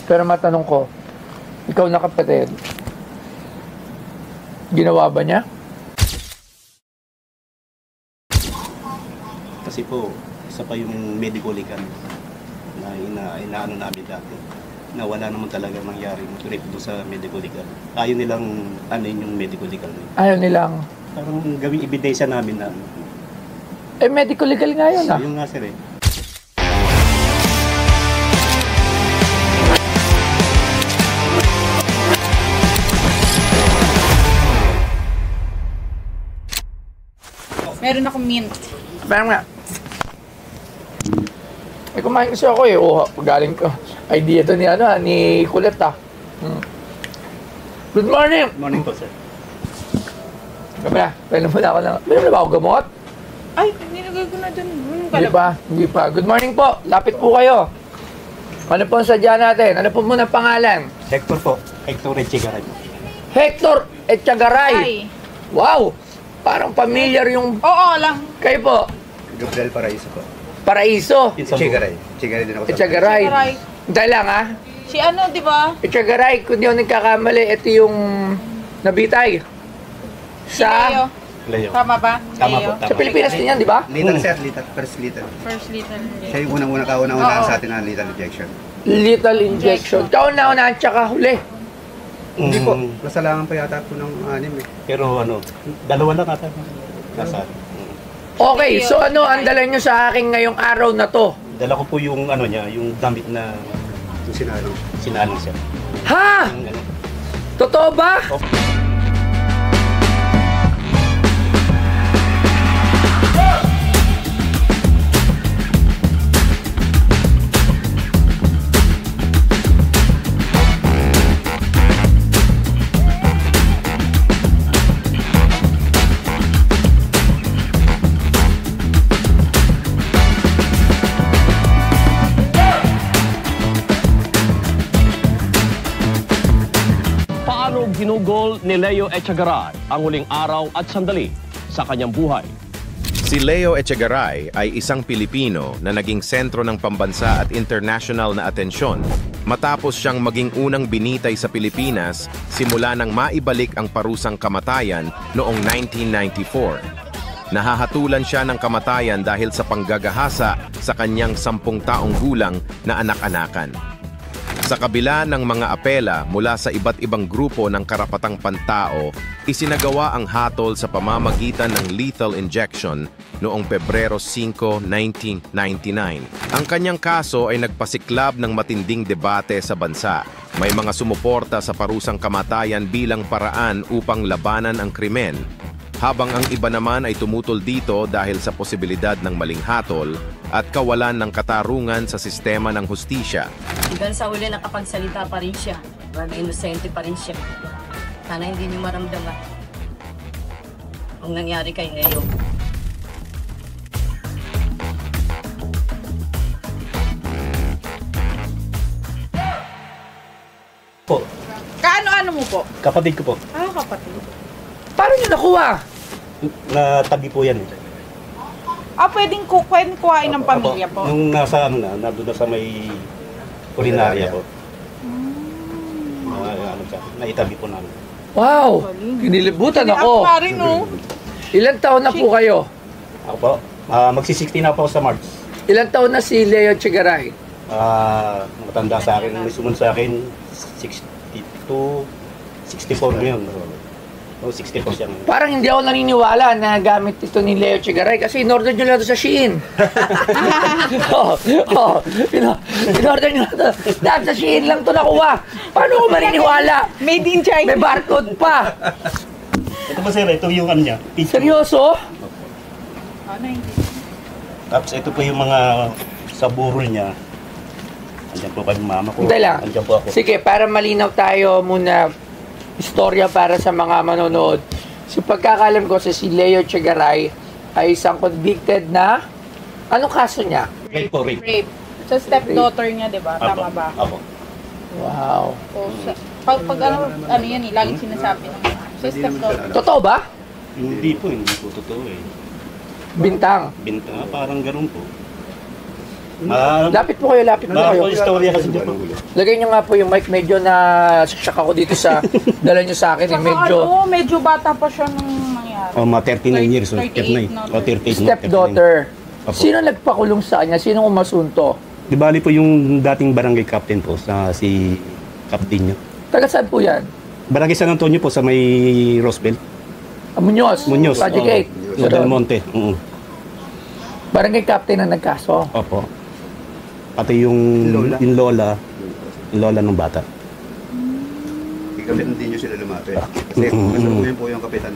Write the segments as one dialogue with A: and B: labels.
A: Pero matanong ko, ikaw na kapatid, ginawa ba niya?
B: Kasi po, isa pa yung medical legal na inaano namin dati na wala naman talaga nangyaring trip doon sa medical legal. Ayaw nilang anin yung medical legal.
A: Ayaw nilang.
B: Parang gawing ebidensya namin na
A: medical legal nga yun ah.
B: yung nga sir eh.
C: Meron akong mint.
A: Parang nga. Kumain kasi ako eh. Galing ko. Idea to ni, ni Kulit ah. Good morning!
B: Good morning po sir.
A: Kamaya, pwede mo na ako lang. Meron na ba ako gamot?
C: Ay, nilagay ko na dun.
A: Hindi pa, hindi pa. Good morning po. Lapit po kayo. Ano po ang sadya natin? Ano po muna pangalan?
B: Hector po. Hector Echegaray.
A: Hector Echegaray.
C: Ay.
A: Wow! Parang familiar yung...
C: Oo lang.
A: Kayo po?
D: Gabriel Paraiso po.
A: Paraiso.
D: Echegaray. Echegaray din ako sa...
A: Echegaray.
C: Echegaray.
A: Dahil lang ah.
C: Si ano, di ba?
A: Echegaray, kung di ako nagkakamali, ito yung nabitay.
C: Si Leo.
B: Leo.
C: Tama ba?
B: Tama
C: Leo.
B: po, tama.
A: Sa Pilipinas din yan, di ba?
D: Lethal sir, lethal. First lethal.
C: First little.
D: Siya yung unang-una kauna-unahan
C: Oo.
D: sa atin na lethal injection.
A: Lethal injection. Kauna-unahan tsaka huli.
D: Hindi po. Nasalangan pa yata po ng anim eh.
B: Pero ano, dalawa lang ata. Nasa.
A: Okay, so ano ang dala nyo sa akin ngayong araw na to?
B: Dala ko po yung ano niya, yung damit na
D: Yung sinalo.
B: sinalong siya.
A: Ha?
B: Yung ano.
A: Totoo ba?
E: Paano ginugol ni Leo Echegaray ang huling araw at sandali sa kanyang buhay?
F: Si Leo Echegaray ay isang Pilipino na naging sentro ng pambansa at international na atensyon matapos siyang maging unang binitay sa Pilipinas simula nang maibalik ang parusang kamatayan noong 1994. Nahahatulan siya ng kamatayan dahil sa panggagahasa sa kanyang 10 taong gulang na anak-anakan. Sa kabila ng mga apela mula sa iba't ibang grupo ng karapatang pantao, isinagawa ang hatol sa pamamagitan ng lethal injection noong Pebrero 5, 1999. Ang kanyang kaso ay nagpasiklab ng matinding debate sa bansa. May mga sumuporta sa parusang kamatayan bilang paraan upang labanan ang krimen, habang ang iba naman ay tumutol dito dahil sa posibilidad ng maling hatol at kawalan ng katarungan sa sistema ng hustisya.
G: Hanggang sa huli nakapagsalita pa rin siya. Parang inosente pa rin siya. Sana hindi niyo maramdaman ang nangyari kay Leo.
B: Po,
C: Kaano-ano mo po?
B: kapatid ko po.
C: Ah, kapatid.
A: Paano nyo nakuha?
B: Natabi po yan.
C: Ah, pwedeng kuhain ng pamilya po.
B: Nung nasa ano na, nandun na sa may kulinarya po. Ano siya, naitabi po namin.
A: Wow! Kinilibutan
C: Ako
A: ako.
C: pa rin, no?
A: Ilang taon na po kayo?
B: Ako po, magsi-60 na po sa March.
A: Ilang taon na si Leo Echegaray?
B: Matanda sa akin, may sumunod sa akin, 62, 64 ngayon. O, 64 siya ngayon.
A: Parang hindi ako naniniwala na gamit ito ni Leo Echegaray kasi in-order nyo lang ito sa Shein. In-order nyo lang ito. Dahil sa Shein lang ito nakuha. Paano ko maniniwala?
C: Made in China.
A: May barcode pa.
B: Ito po sir, ito yung ano niya. picture.
A: Seryoso?
C: Ano hindi?
B: Tapos ito po yung mga sa burol niya. Andiyan po kami mama ko.
A: Hindi lang.
B: Andiyan po ako.
A: Sige, para malinaw tayo muna istorya para sa mga manonood. So pagkakalam ko si Leo Echegaray ay isang convicted na anong kaso niya?
B: Rape po, rape.
C: Rape. Sa stepdaughter niya, di ba? Tama ba?
B: Apo.
A: Wow.
C: So, pag ano yan eh, laging sinasabi ng sa stepdaughter.
A: Totoo ba?
B: Hindi po totoo eh.
A: Bintang.
B: Parang ganun po.
A: Lapit po kayo, lapit po kayo.
B: Istorya kasi dito.
A: Lagay nyo nga po yung mic, medyo na shock ako dito sa dala nyo sa akin.
C: Saka
A: Medyo
C: medyo bata pa siya nung nangyari.
B: Mga 39 years old.
C: 38 na.
B: 38
A: stepdaughter.
B: Opo.
A: Sino nagpakulong sa kanya? Sino umasunto?
B: Di bali po yung dating barangay captain po, si Captain nyo.
A: Taga saan po yan?
B: Barangay San Antonio po sa may Roseville.
A: Muñoz.
B: Muñoz.
A: Project 8.
B: Sa Del Monte.
A: Barangay captain ang nagkaso.
B: Opo. Pati yung lola ng bata.
D: Kapitan din nyo sila lumapit. Kasi kasalukuyan po yung kapitan.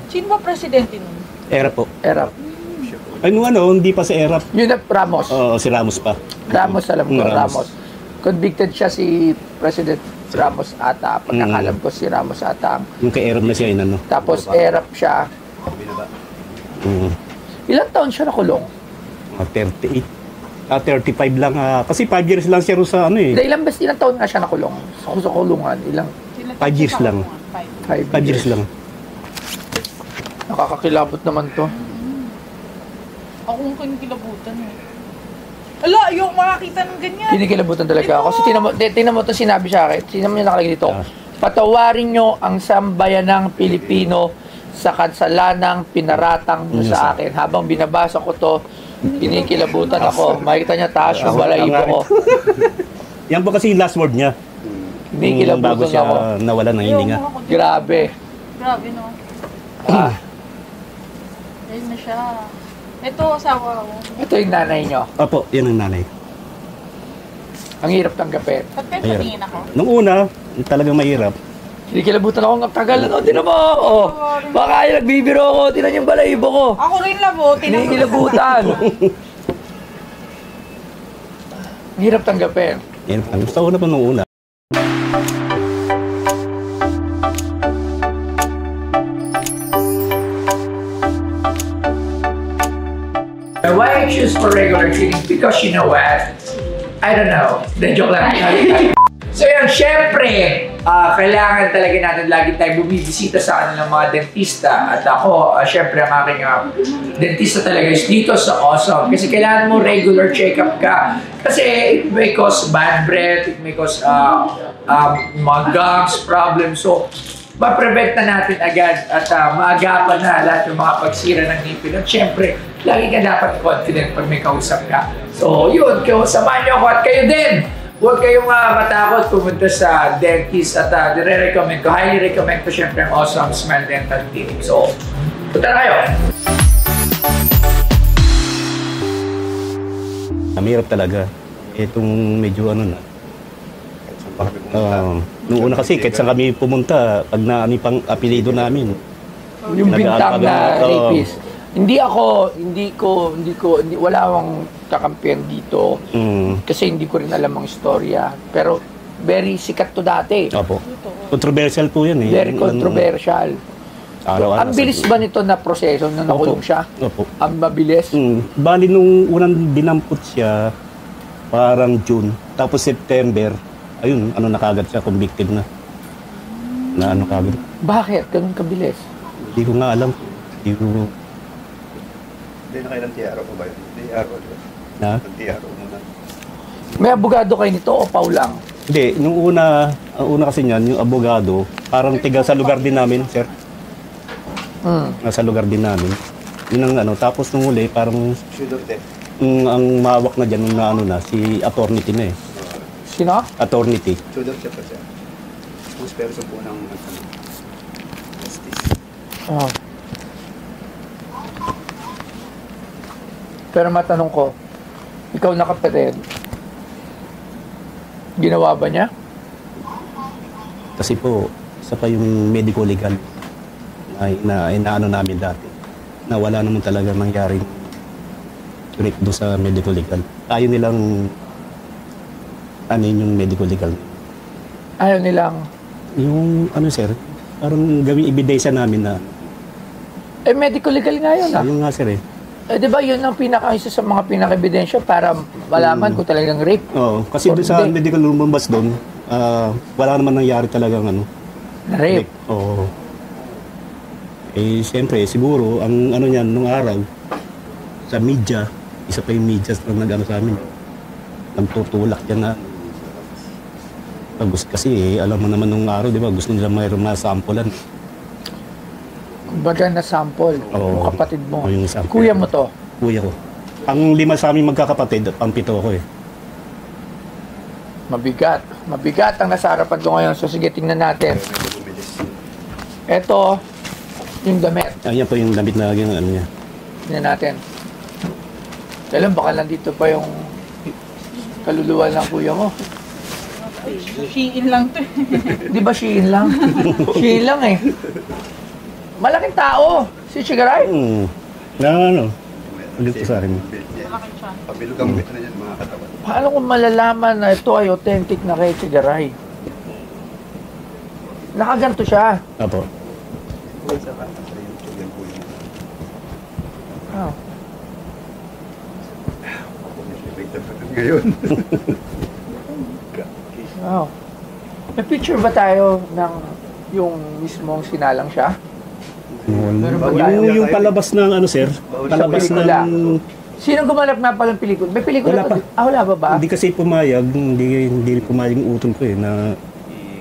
C: Sino ba presidente nun?
B: Era po.
A: Erap.
B: Ay, nung hindi pa sa Era.
A: Yun na Ramos.
B: Si Ramos pa.
A: Ramos, alam ko.
B: Ramos.
A: Ramos. Convicted siya si President Ramos ata. Pagkakalam ko si Ramos ata.
B: Yung kay Erap na siya, inano.
A: Tapos Erap siya. Ilang taon siya nakulong?
B: 38. 35 lang. Kasi 5 years lang siya ro sa
A: Ilang taon nga siya nakulong? Sa kulungan. Ilang?
B: 5 years lang.
A: 5
B: 5 years lang.
A: Nakakakilabot naman to.
C: Ako kung kinikilabutan eh. Ala, yung makakita ng ganyan.
A: Kinikilabutan talaga ako. Kasi tingnan mo ito sinabi sa akin. Tingnan mo yung nakalagay dito. Patawarin nyo ang sambayanang Pilipino sa kansalanang pinaratang nyo sa akin. Habang binabasa ko to, kinikilabutan ako. Makikita niya taas yung balahibo ko.
B: Yan po kasi yung last word niya. Bago
A: Kinikilabutan
B: siya
A: ako.
B: nawala ng hininga.
A: Grabe.
C: Grabe no. Ayun na siya. Ito, asawa ko.
A: Ito yung nanay nyo.
B: Opo, yan ang nanay.
A: Ang hirap tanggapin.
C: Ba't kayo patingin ako?
B: Nung una, talagang mahirap.
A: Kinikilabutan ako ng tagal. Tinan mo. Oh. Baka yung nagbibiro ako. Tinan yung balahibo ko.
C: Ako rin labo.
A: Kinikilabutan. Ang hirap tanggapin.
B: Yan, gusto ko na pa nung una.
A: Why I choose for regular cleaning? Because you know what? I don't know. The joke lang. So yun, syempre, kailangan talaga natin lagi tayo bumibisita sa kanilang mga dentista. At ako, syempre, ang aking dentista talaga is dito sa Awesome. Kasi kailangan mo regular check-up ka. Kasi it may cause bad breath, it may cause mga gums problems. So, ma-prevent na natin agad at maagapan na lahat ng mga pagsira ng ngipin. At syempre, lagi ka dapat confident pag may kausap ka. So, yun, samahan niyo ako at kayo din. Huwag kayong matakot pumunta sa dentist at nire-recommend ko, highly recommend ko syempre ang Awesome Smile Dental Clinic. So, punta na kayo!
B: Mahirap talaga. Itong medyo na. Noong una kasi, kahit saan kami pumunta, pag pang apelido namin.
A: Yung bintang na rapist. Wala akong kakampihan dito. Kasi hindi ko rin alam ang istorya. Pero very sikat to dati.
B: Opo. Controversial po yan eh.
A: Very controversial.
B: Araw-araw.
A: Ang bilis ba nito na proseso nung nakulong siya?
B: Opo.
A: Ang mabilis?
B: Bali nung unang dinampot siya, parang June. Tapos September, ayun, na kagad siya, convicted na. Kagad.
A: Bakit? Ganun kabilis?
B: Hindi ko nga alam.
D: Hindi na kayo ng TRO po ba yun? TRO, di ba?
B: Ha?
D: TRO muna.
A: May abogado kayo nito o pau lang?
B: Hindi, ang una kasi niyan, yung abogado, parang tiga sa lugar din namin, sir. Nasa lugar din namin. Yun ang tapos nung uli, parang
D: Sudor de.
B: ang mawak na dyan, si attorney na eh.
A: Sino?
B: Attorney.
D: Sudor siya pa siya. Mas person po ng justice.
A: Oh. Pero matanong ko, ikaw na kapatid, ginawa ba niya?
B: Kasi po, isa pa yung medical legal na inaano namin dati, na wala naman talaga nangyaring rape doon sa medical legal. Ayaw nilang yung medical legal.
A: Ayaw nilang...
B: Yung sir, parang gawing ebidensya namin na...
A: medical legal nga yun
B: Yung nga sir
A: di ba yun ang isa sa mga pinaka-ebidensya para malaman kung talagang rape?
B: Oo, kasi doon sa medical lumabas doon, wala naman nangyari talagang
A: rape?
B: Oo. Eh, siyempre, siguro, ang ano niyan, nung araw, sa media, isa pa yung media na nag-ano sa amin. Nagtutulak yan na. Kasi, alam mo naman nung araw, di ba, gusto nila mayroong masampulan.
A: Kumbaga na sample.
B: Oo.
A: Yung kapatid mo.
B: Oo, yung sample.
A: Kuya mo to.
B: Kuya ko. Ang 5 sa aming magkakapatid, ang 7 ko eh.
A: Mabigat. Mabigat ang nasa harapan ko ngayon. So sige, tingnan natin. Ito, yung damit.
B: Ayan po yung damit na yung ano niya.
A: Tingnan natin. Kailan baka nandito pa yung kaluluwa ng kuya mo.
C: Shiin lang to.
A: Di ba Shein lang? Shein lang eh. Malaking tao. Si Chigaray.
B: Na ano? Ulit ko sa akin.
C: Malaki siya.
D: Pabilog ang bit na yan, mga katawan.
A: Paano kung malalaman na ito ay authentic na kay Chigaray? Nakaganto siya.
B: Apo.
D: Sa YouTube yan po yun.
A: Oh.
D: Ngayon.
A: Wow. May picture ba tayo ng yung mismong sinalang siya? Meron ba tayo?
B: Yung palabas ng ano, sir? Palabas
A: pelikula.
B: ng...
A: Sino gumanap nga palang pelikula? May pelikula
B: Wala
A: to?
B: pa.
A: Wala ba ba?
B: Hindi kasi pumayag, hindi pumayag yung utol ko eh, na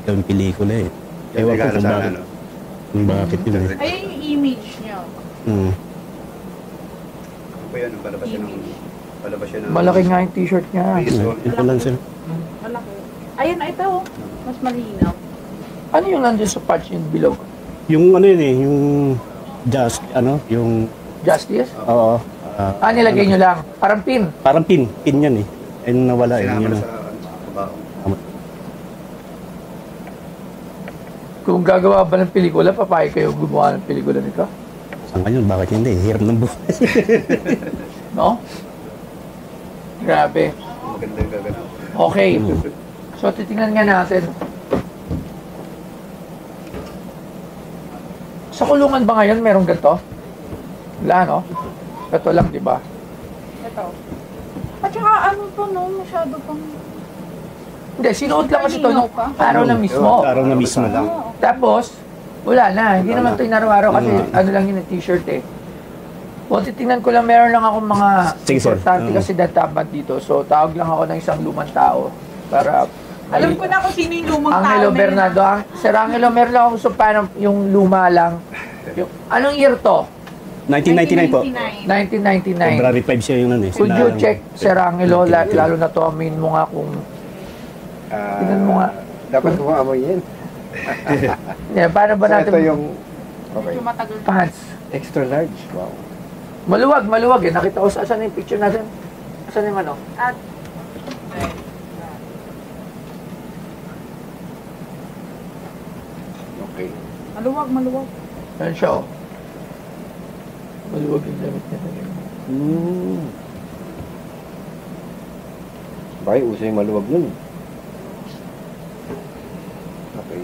B: yung pelikula eh. Ewan ko kung bakit. Kung bakit yun eh.
C: Ayun yung image niya.
B: Hmm.
D: Ano ba yan? Palabas siya ng... Palabas siya ng...
A: Malaki nga yung t-shirt niya.
B: Ito lang, sir.
C: Malaki. Ayun, ito. Mas malinaw.
A: Ano yung nandun sa patch yung bilog?
B: Yung ano yun eh, yung just, ano, yung...
A: Justice?
B: Oo.
A: Nilagay nyo lang. Parang pin.
B: Parang pin yan eh. Ay nawala eh.
D: Sinama
B: Yun,
D: na
B: ano.
D: sa kabaong.
A: Kung gagawa ba ng pelikula, papayag kayo gumawa ng pelikula nito?
B: Sa ngayon, bakit hindi? Hirap ng buhay.
A: No? Grabe.
D: Maganda yung gaganaw.
A: Okay. So, titingnan nga natin. Sa kulungan ba ngayon merong ganito? Wala, no? Ito lang, di ba?
C: Ito. At saka ano to, no? Masyado pang...
A: Hindi, sinuot lang kasi ito nung araw na mismo.
B: Araw na mismo.
A: Tapos, wala na. Hindi naman ito yung araw-araw kasi ano lang yun yung t-shirt eh. O, titingnan ko lang, meron lang ako mga
B: Sige, sir.
A: importante kasi databat dito. So, tawag lang ako ng isang lumang tao para...
C: Alam ko na kung sino yung lumang tao
A: Angelo
C: na yun.
A: Bernardo. Sir Angelo, meron lang ako gusto paano yung luma lang. Yung, anong year to?
B: 1999 po.
C: 1999.
A: 1999.
B: February 5 siya yung ano eh.
A: Could you
B: Sinarang-
A: check, Sir Angelo, lalo na to, amin mo nga kung... Tingnan mo nga.
D: Dapat kumaamoy yan.
A: Yeah, paano ba natin...
D: Ito yung...
C: Medyo matagal na.
A: Pants.
D: Extra large. Wow.
A: Maluwag eh. Nakita ko saan yung picture natin. Saan yung ano?
C: At
D: Okay.
C: maluwag.
A: Yan siya, oh. Maluwag yung damit niya.
D: Bakit uso yung maluwag nun? Okay.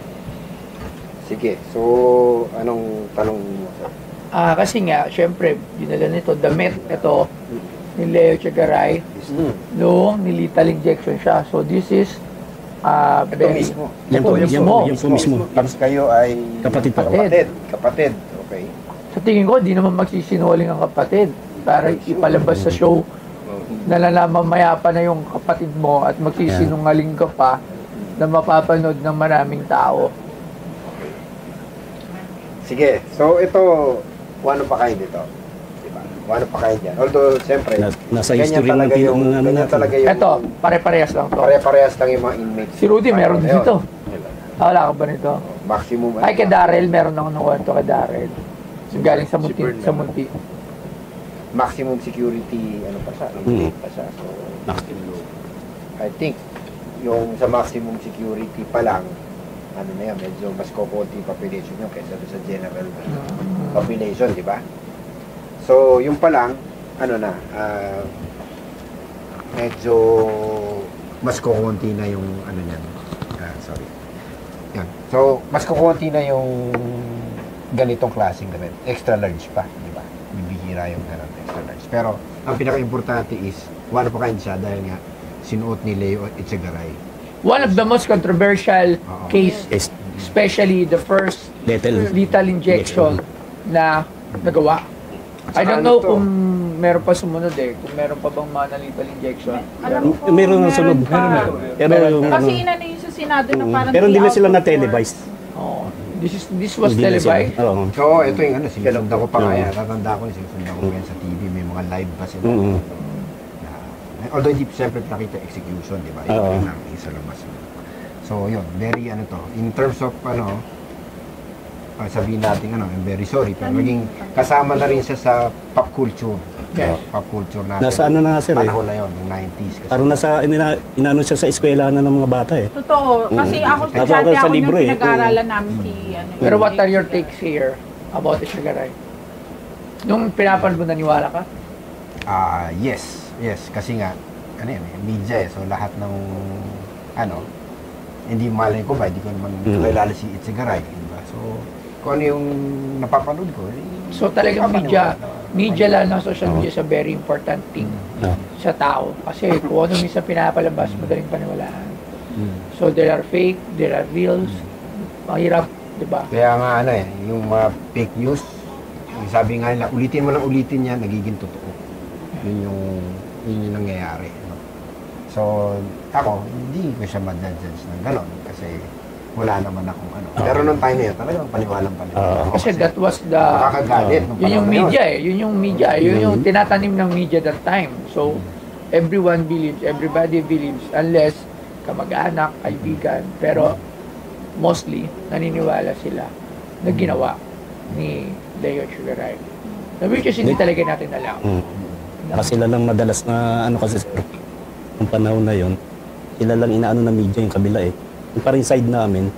D: Sige. So, anong tanong mo, sir?
A: Kasi nga, syempre, dinala nito, damit, ito, ni Leo Chegaray, noong nilital injection siya. So, this is,
D: Ito
A: very-
D: mismo.
B: Yan po,
A: Ito
B: yan po, yan po mismo.
D: Tapos kayo ay...
B: Kapatid po.
D: Kapatid. Okay.
A: Sa tingin ko, di naman magsisinungaling ang kapatid para ipalabas sa show na nalaman pa na yung kapatid mo at magsisinungaling ka pa na mapapanood ng maraming tao.
D: Sige. So, ito, ano pa kayo dito? Diba? Ano pa kayo dyan? Although, siyempre,
B: Nasa
D: ganyan
B: history
D: talaga
B: ng
D: yung,
B: ano
D: ganyan
B: natin.
D: talaga yung...
A: Ito, pare-parehas lang to.
D: Pare-parehas lang yung mga inmates.
A: Si Rudy, meron din
D: Ayun.
A: dito. Wala ka ba nito?
D: Maximum.
A: Ay, kay Darrell, meron ako nakuha ito kay Darrell. Galing sa Munti. Sa Munti.
D: Maximum security, ano pa siya? Inmate pa siya. So, I think, yung sa maximum security pa lang, ano na yan, medyo mas kukunti yung population nyo kaysa doon sa general population, di ba? So, yung pa lang, ano na, medyo mas kukunti na yung, ano yan, sorry. Yan. So, mas kukunti na yung ganitong klaseng damit. Extra large pa, di ba? Bibihira yung ganun, extra large. Pero, ang pinaka-importante is, wala pa kain siya dahil nga, sinuot ni Leo Echegaray.
A: One of the most controversial
D: Oo.
A: case,
B: Yes.
A: especially the first
B: Lethal.
A: lethal injection na nagawa. I don't
D: Saka
A: know
D: ano to?
A: kung meron pa sumunod eh. Kung meron pa bang mga lethal injection.
C: Alam ko,
B: Meron na sunod.
C: pa.
B: Pero yung
C: Kasi
B: ano,
C: inano yung sa Senado na parang
B: pero hindi na
C: out
B: sila
C: of
B: na-televise.
A: Oh, this was
B: Hindi na sila.
A: televised.
B: Oo.
D: So, ito yung ano, sinusundan ko pa kaya. Tatanda ko, sinusundan ko yan sa TV. May mga live pa sila.
B: Mm.
D: Although hindi siyempre nakita execution, di ba? Ito
B: Oo.
D: yung nakita sa labas. So, yun, very ano to. In terms of ano, sabihin natin ano, I'm very sorry, pero naging kasama na rin siya sa pop culture.
A: Yes.
D: Pop culture natin.
B: Nasa ano na nga sir eh.
D: Panahon na yun, yung 90s. Kasi.
B: Parang nasa, inano siya sa eskwela na ng mga bata eh.
C: Totoo. Kasi ako,
B: Nasa
C: dati
B: sa
C: ako
B: libro
C: yung
B: eh.
C: pinag-aaralan namin si ano.
A: Pero what are your takes here about Echegaray? Nung pinapanood mo, naniwala ka?
D: Yes. Yes, kasi nga, ano yan, media eh. So, lahat ng, ano, hindi malay ko ba, hindi ko naman kilala si Itzigaray, di ba? So, kung ano yung napapanood ko,
A: So talagang media lang ng social media is a very important thing sa tao. Kasi kung ano minsan pinapalabas, madaling paniwalaan. So there are fake, there are reals. Mahirap, di ba?
D: Kaya nga, ano eh, yung mga fake news, yung sabi nga nila, ulitin mo lang ulitin yan, nagiging totoo. Yun yung nangyayari. No? So, ako, hindi ko siya ma-judge ng gano'n kasi wala naman akong ano. Pero nung time na yun, talagang paniwalang paniwala.
A: Kasi that was the...
D: Nakakagalit. nung
A: Yun yung
D: panahon na
A: media eh. Yun yung media. Yun yung tinatanim ng media that time. So, everyone believes, everybody believes, unless kamag-anak, kaibigan. Pero, mostly, naniniwala sila na ginawa ni Leo Echegaray. Which is hindi talaga natin alam.
B: Kasi sila lang madalas na ano kasi sir, yung panahon na yon, sila lang inaano ng media yung kabila eh. Yung parang side namin,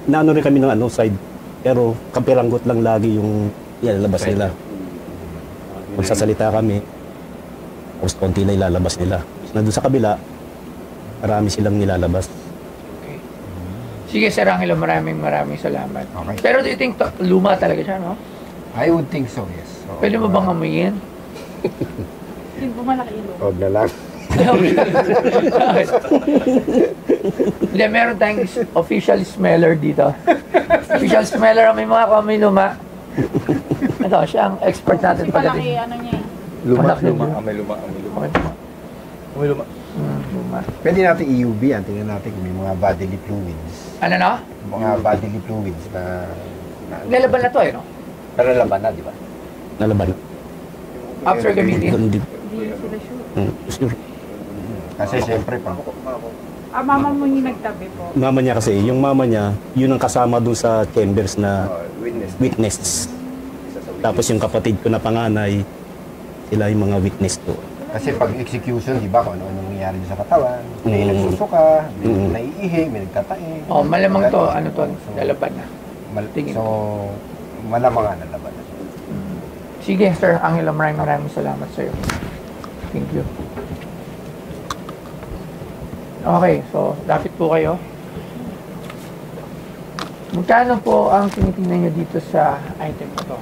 B: inaano rin kami ng ano side, pero kapiranggot lang lagi yung ilalabas nila. Magsasalita kami, tapos konti na ilalabas nila. Na doon sa kabila, marami silang nilalabas.
A: Okay. Sige, Sir Angelo, maraming salamat.
D: Okay.
A: Pero do you think luma talaga siya, no?
D: I would think so, yes. So,
A: Pwede mo bang amuyin?
C: Hindi po malaki ilo.
D: Huwag na lang.
A: Hindi, meron tayong official smeller dito. Official smeller, may mga kami luma. Ito, siya ang expert natin
C: Kasi malaki
A: pagdating.
C: ano niya eh.
A: May luma. Luma.
D: Pwede natin EUV yan. Tingnan natin kung may mga bodily fluids.
A: Ano no?
D: Mga bodily fluids na
A: Lalaban na to eh, no?
D: pero laban na, di ba?
B: Nalaban.
A: After gamitin.
B: Hindi.
C: Hindi sila sure.
B: Sure.
D: Kasi siyempre pa.
C: Mama mo yung nagtabi po.
B: Mama niya kasi, yung mama niya, yun ang kasama doon sa chambers na witness. Tapos yung kapatid ko na panganay, sila yung mga witness to.
D: Kasi pag execution, di ba, kung ano nangyayari sa katawan, may nagsusuka, may naiihi, may nagtatae.
A: Oh, malamang to, ano to, lalaban na. Tingin
D: So, malamang nga nalaban na.
A: Sige, Sir Angelo, maraming salamat sa iyo. Thank you. Okay, so, lapit po kayo. Magkano po ang tinitingnan nyo dito sa item na to?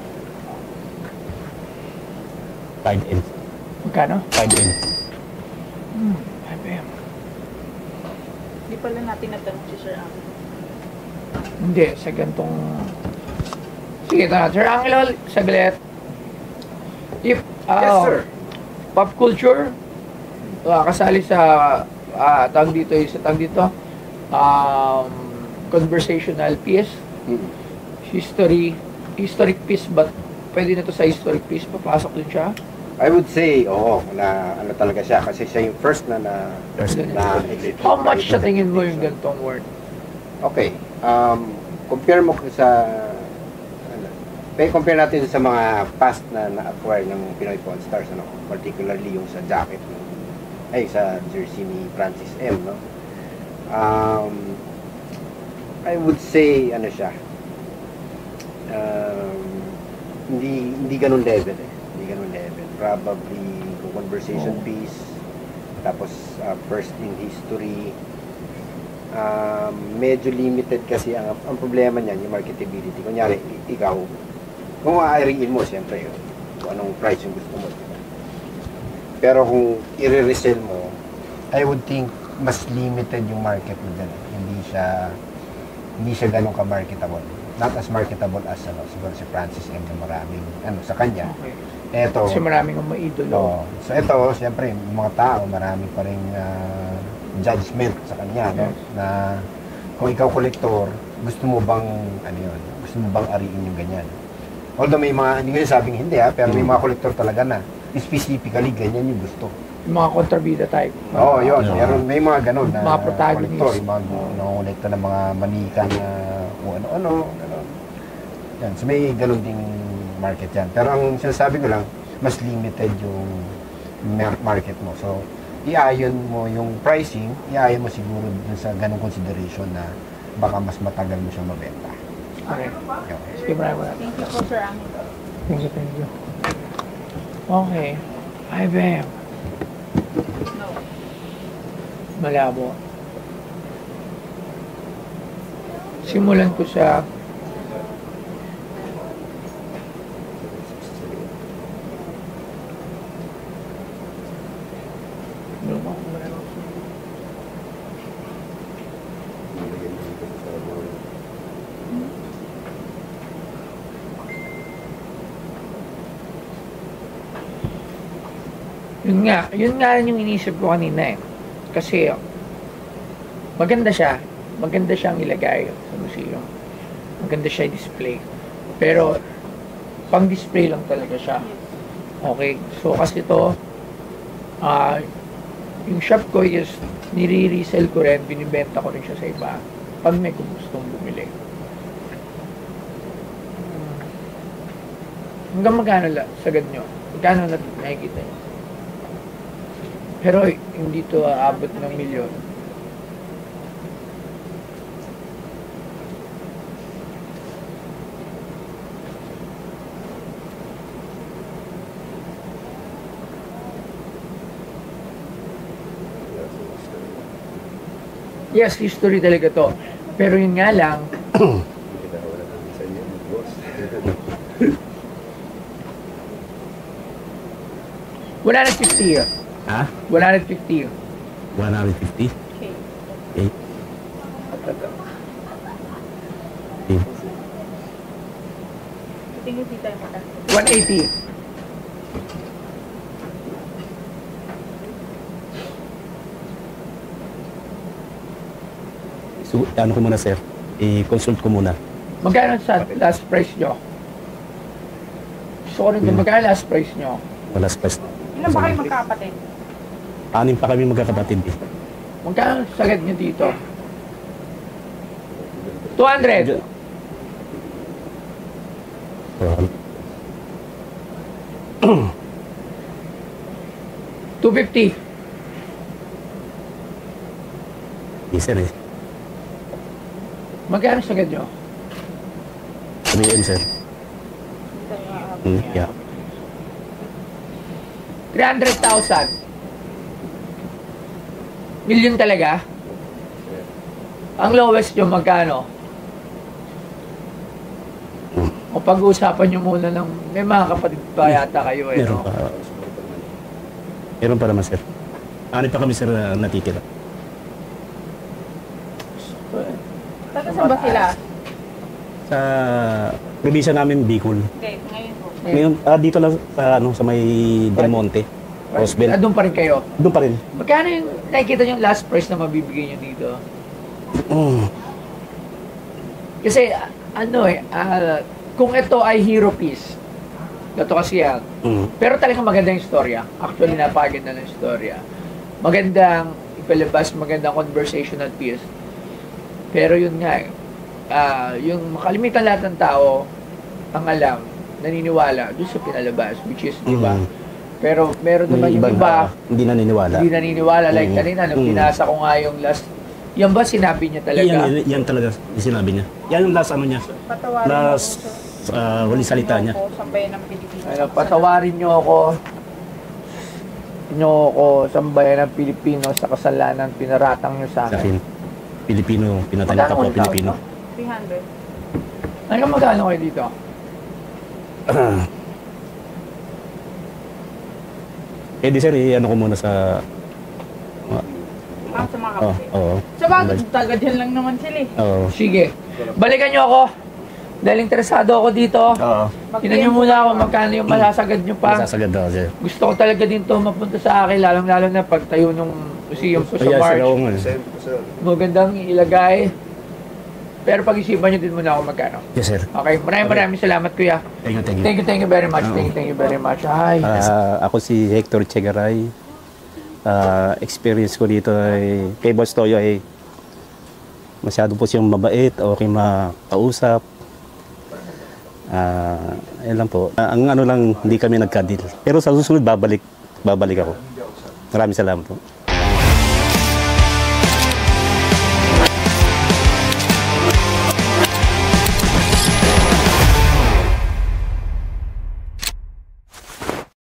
B: 5M.
A: Magkano?
B: 5M.
A: 5M.
C: Hindi pala natin natanong si Sir Ang.
A: Hindi, sa gantong... Sige, ito na. Sir Angelo, saglit. If,
D: Yes, sir.
A: Pop culture, kasali sa tawag dito, conversational piece, historic piece, but pwede na to sa historic piece, papasok din siya.
D: I would say, oo, na ano talaga siya. Kasi siya yung first na
A: How much sa tingin mo yung gantong word?
D: Okay. Compare mo sa compare natin sa mga past na na-acquire ng Pinoy Pawn Stars, ano, particularly yung sa jacket sa jersey ni Francis M, no. I would say ano siya. Hindi ganun level eh. Hindi ganun level. Probably conversation piece, tapos first in history. Medyo limited kasi ang problema niyan, yung marketability. Kunyari, ikaw, kung maaariin mo, siyempre, kung anong price yung gusto mo. Diba? Pero kung i-resell mo, I would think mas limited yung market mo dyan. Hindi siya ganun ka-marketable. not as marketable as siguro si Francis M na maraming sa kanya.
A: Okay.
D: Eto,
A: Kasi maraming ang maidolo.
D: so ito, siyempre, yung mga tao, marami pa rin judgment sa kanya, no? Na kung ikaw kolektor, gusto mo bang, gusto mo bang ariin yung ganyan? Although may mga, hindi ko sabing hindi pero may mga kolektor talaga na, specifically, ganyan yung gusto.
A: Yung mga kontrabida type.
D: Oo, yun. May mga ganun na
A: mga protagonist.
D: kolektor, yung mga nangongolekta ng mga manika na kung ano-ano, gano'n. Yan, so may ganun ding market yan. Pero ang sinasabi ko lang, mas limited yung market mo. So, iayon mo yung pricing, iayon mo siguro dun sa ganung consideration na baka mas matagal mo siyang mabenta.
A: Okay.
D: Okay.
A: Sige, maraming.
C: Thank you po, Sir Angel.
A: Thank you. Okay. Hi, Bam.
C: No.
A: Malabo. Simulan ko sa yun nga yung inisip ko kanina eh. Kasi maganda siyang ilagay sa museum. Maganda siya i-display. Pero pang display lang talaga siya. Okay, so kasi to yung shop ko is nire-resell ko rin, binibenta ko rin siya sa iba pag may gustong bumili. Hanggang magkano sagad nyo? Magkano nakikita nyo? Pero hindi to aabot ng milyon. Yes, history talaga to. Pero yun nga lang, wala na 50 yun.
B: Ha?
A: 150 yun.
B: 150?
C: Okay.
B: Okay. Okay.
C: Tingin si tayo mata.
A: 180.
B: So, ano ko muna, sir? I-consult ko muna.
A: Magkano sa last price nyo? Gusto ko rin din, magkano last price nyo?
B: Wala space.
C: Ilan ba kayo magkakapatid?
B: 6 pa kami magkakapatid eh.
A: Magkano sagad nyo dito? 200.
B: Well,
A: 250.
B: yes, sir eh.
A: Magkano sagad nyo?
B: 3M, sir. Yeah.
A: 300,000. Million talaga? Ang lowest nyo magkano? O pag-uusapan nyo muna ng... May mga kapatid pa yata kayo eh,
B: Meron
A: no?
B: pa. Meron pa naman, sir. 6 pa kami, sir, natitira.
C: Taga saan ba sila?
B: Sa probinsya namin, Bicol.
C: Okay, ngayon po.
B: Ngayon, dito lang sa may Del Monte. Roseville.
A: Doon pa rin kayo?
B: Doon pa rin.
A: Magkano yung nakikita nyo yung last price na mabibigay nyo dito? Kasi, kung ito ay hero piece, ito kasi yan. Pero talagang maganda yung istorya. Actually, napaganda ng istorya. Magandang ipalabas, magandang conversational piece. Pero yun nga, yung makalimitan lahat ng tao, ang alam, naniniwala doon sa pinalabas, which is, di ba? Pero meron naman yung iba,
B: hindi naniniwala.
A: Hindi naniniwala. Like kanina, nung pinasa ko nga yung last, yan ba sinabi niya talaga?
B: Yan talaga yung sinabi niya. Yan yung last ano niya.
C: Patawarin
B: Last walang salita niya.
C: Sambayan ng Pilipinas.
A: Patawarin niyo ako sambayan ng Pilipino sa kasalanan pinaratang niyo sa
B: Sa
A: akin.
B: akin, Pilipino, pinatay ko po Pilipino.
C: 300.
A: Ano magkano kayo dito?
B: Di sir, ano ko muna sa...
C: Sa mga kapatid.
B: Oo.
C: Sa bagay, taga dyan lang naman sila eh.
B: Oo.
A: Sige. Balikan niyo ako. Dahil interesado ako dito.
B: Oo.
A: Tinan niyo muna ako magkano yung masasagad niyo pa.
B: Masasagad daw, sir.
A: Gusto ko talaga din to mapunta sa akin, lalong-lalo na pagtayo nung museum ko sa
B: Kaya, sir,
A: March.
B: oo nga.
A: Magandang ilagay. Pero pag-isipan niyo din muna ako magkano.
B: Yes, sir.
A: Okay, maraming salamat kuya.
B: Thank you, thank you.
A: Thank you very much. Thank you very much. Ay.
B: Ako si Hector Chegaray. Experience ko dito ay kay Boss Toyo ay masyado po siyang mabait, okay makausap. Yan lang po. Ang ano lang, hindi kami nagka-deal. Pero sa susunod, babalik ako. Maraming salamat po.